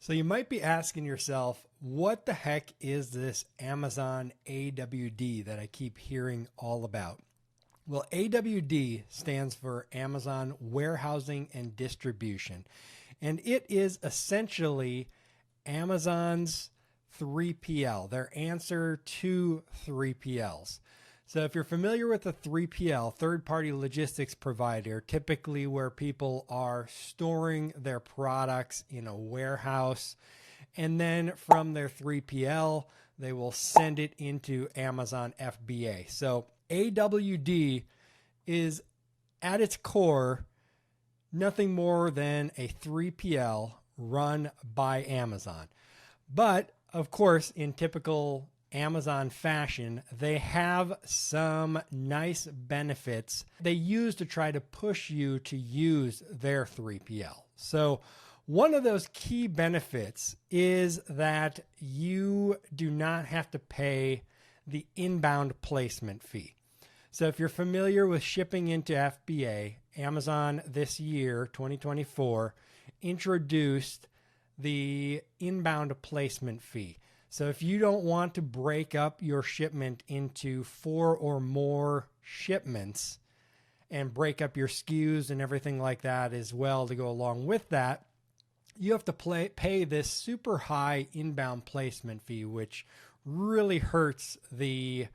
So you might be asking yourself, what the heck is this Amazon AWD that I keep hearing all about? Well, AWD stands for Amazon Warehousing and Distribution, and it is essentially Amazon's 3PL, their answer to 3PLs. So if you're familiar with a 3PL, third-party logistics provider, typically where people are storing their products in a warehouse, and then from their 3PL, they will send it into Amazon FBA. So AWD is at its core nothing more than a 3PL run by Amazon. But of course, in typical Amazon fashion, they have some nice benefits they use to try to push you to use their 3PL. So one of those key benefits is that you do not have to pay the inbound placement fee. So if you're familiar with shipping into FBA, Amazon this year, 2024, introduced the inbound placement fee. So if you don't want to break up your shipment into 4 or more shipments and break up your SKUs and everything like that as well to go along with that, you have to pay this super high inbound placement fee, which really hurts the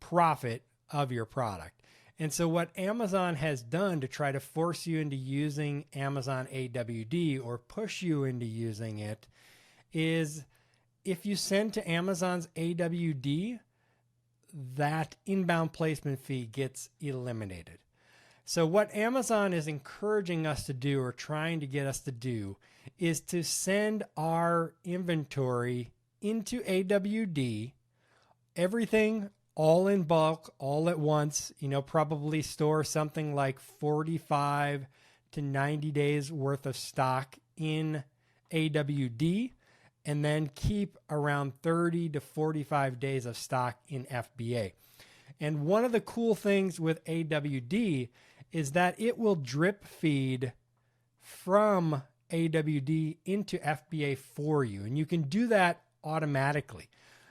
profit of your product. And so what Amazon has done to try to force you into using Amazon AWD or push you into using it is if you send to Amazon's AWD, that inbound placement fee gets eliminated. So what Amazon is encouraging us to do or trying to get us to do is to send our inventory into AWD, everything all in bulk, all at once, probably store something like 45 to 90 days worth of stock in AWD, and then keep around 30 to 45 days of stock in FBA. And one of the cool things with AWD is that it will drip feed from AWD into FBA for you. And you can do that automatically.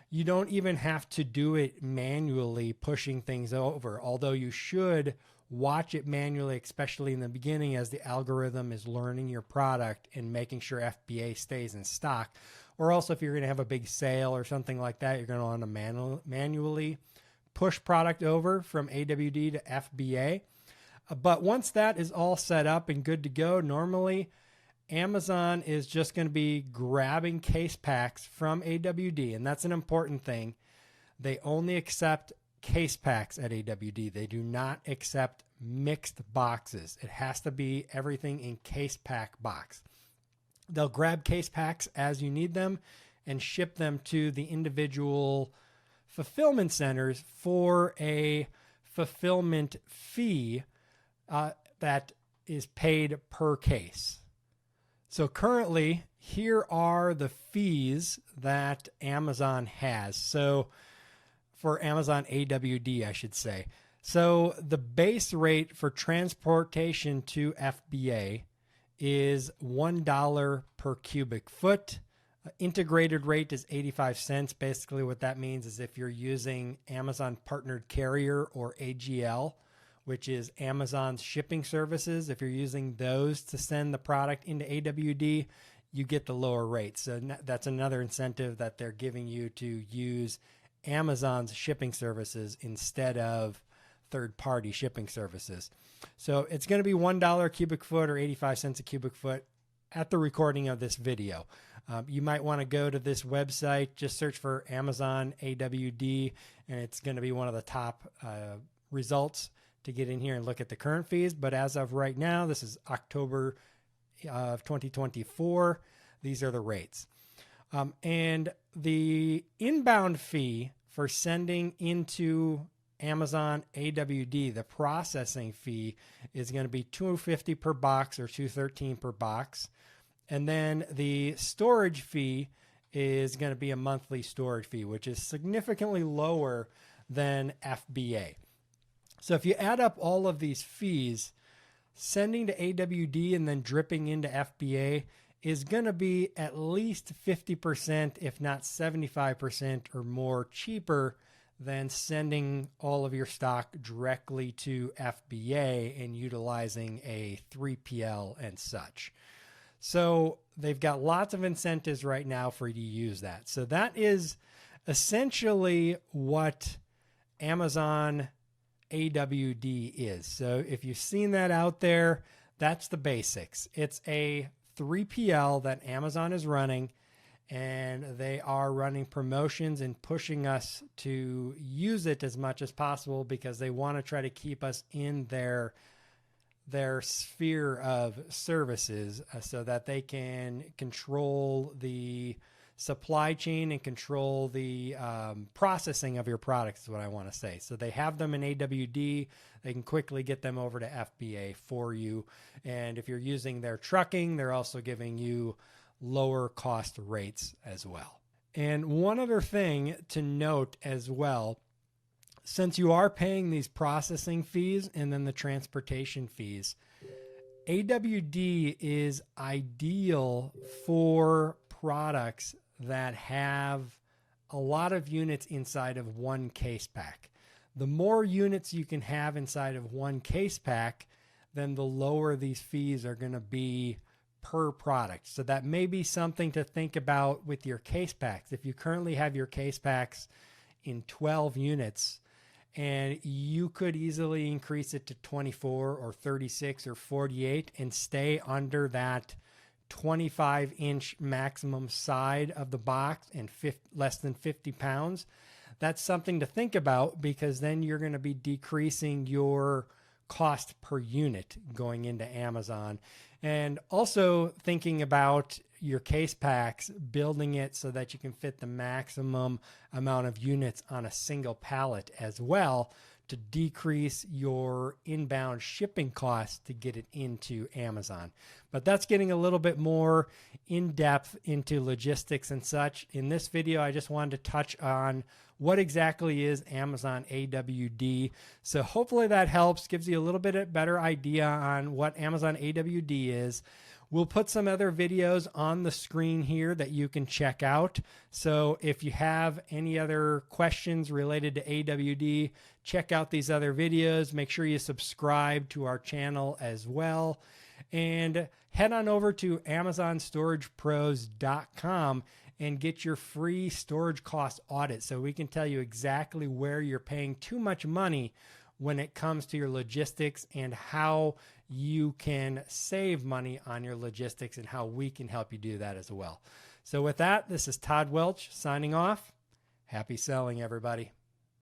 You don't even have to do it manually, pushing things over, although you should watch it manually, especially in the beginning as the algorithm is learning your product and making sure FBA stays in stock. Or also if you're going to have a big sale or something like that, you're going to want to manually push product over from AWD to FBA. But once that is all set up and good to go, normally Amazon is just going to be grabbing case packs from AWD, and that's an important thing. They only accept case packs at AWD. They do not accept mixed boxes. It has to be everything in case pack box. They'll grab case packs as you need them and ship them to the individual fulfillment centers for a fulfillment fee that is paid per case. So currently, here are the fees that Amazon has. So for Amazon AWD, I should say. So the base rate for transportation to FBA is $1 per cubic foot. Integrated rate is 85 cents. Basically what that means is if you're using Amazon Partnered Carrier or AGL, which is Amazon's shipping services, if you're using those to send the product into AWD, you get the lower rate. So that's another incentive that they're giving you to use Amazon's shipping services instead of third-party shipping services. So it's going to be $1 a cubic foot or 85 cents a cubic foot at the recording of this video. You might want to go to this website, just search for Amazon AWD, and it's going to be one of the top results to get in here and look at the current fees. But as of right now, this is October of 2024. These are the rates. And the inbound fee for sending into Amazon AWD, the processing fee is going to be $250 per box or $213 per box. And then the storage fee is going to be a monthly storage fee, which is significantly lower than FBA. So if you add up all of these fees, sending to AWD and then dripping into FBA is going to be at least 50%, if not 75% or more cheaper than sending all of your stock directly to FBA and utilizing a 3PL and such. So they've got lots of incentives right now for you to use that. So that is essentially what Amazon AWD is. So if you've seen that out there, that's the basics. It's a 3PL that Amazon is running, and they are running promotions and pushing us to use it as much as possible because they want to try to keep us in their sphere of services so that they can control the supply chain and control the processing of your products is what I want to say. So they have them in AWD. They can quickly get them over to FBA for you. And if you're using their trucking, they're also giving you lower cost rates as well. And one other thing to note as well, since you are paying these processing fees and then the transportation fees, AWD is ideal for products that have a lot of units inside of one case pack. The more units you can have inside of one case pack, then the lower these fees are going to be per product. So that may be something to think about with your case packs. If you currently have your case packs in 12 units, and you could easily increase it to 24 or 36 or 48 and stay under that 25-inch maximum side of the box and less than 50 pounds. That's something to think about, because then you're going to be decreasing your cost per unit going into Amazon. And also thinking about your case packs, building it so that you can fit the maximum amount of units on a single pallet as well, to decrease your inbound shipping costs to get it into Amazon. But that's getting a little bit more in depth into logistics and such. In this video, I just wanted to touch on what exactly is Amazon AWD. So hopefully that helps, gives you a little bit better idea on what Amazon AWD is. We'll put some other videos on the screen here that you can check out. So if you have any other questions related to AWD, check out these other videos. Make sure you subscribe to our channel as well. And head on over to AmazonStoragePros.com and get your free storage cost audit so we can tell you exactly where you're paying too much money when it comes to your logistics, and how you can save money on your logistics and how we can help you do that as well. So with that, this is Todd Welch signing off. Happy selling, everybody.